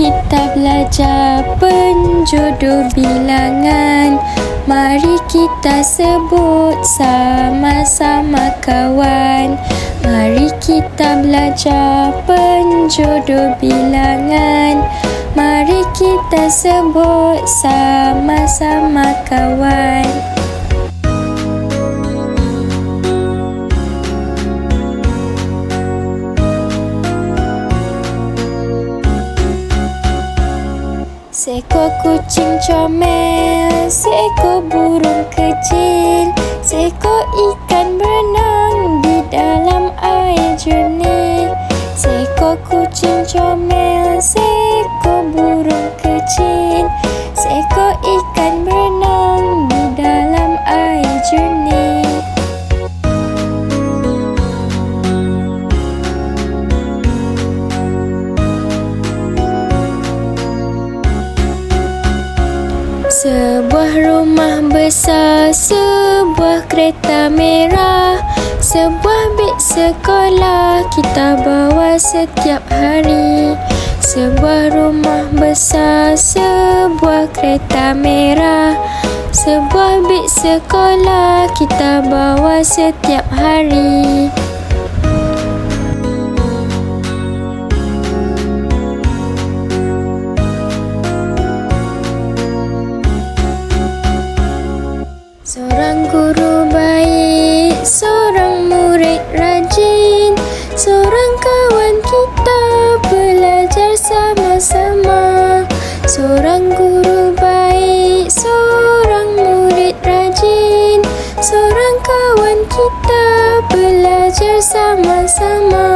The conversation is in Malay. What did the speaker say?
kita belajar penjodoh bilangan. Mari kita sebut sama-sama kawan. Mari kita belajar penjodoh bilangan. Mari kita sebut sama-sama kawan. Seekor kucing comel, seekor burung kecil, seekor ikan berenang di dalam air jernih. Seekor kucing comel, seekor burung kecil, seekor ikan berenang di dalam air jernih. Sebuah rumah besar, sebuah kereta merah, sebuah beg sekolah kita bawa setiap hari. Sebuah rumah besar, sebuah kereta merah, sebuah beg sekolah kita bawa setiap hari. Seorang guru baik, seorang murid rajin, seorang kawan kita belajar sama-sama. Seorang guru baik, seorang murid rajin, seorang kawan kita belajar sama-sama.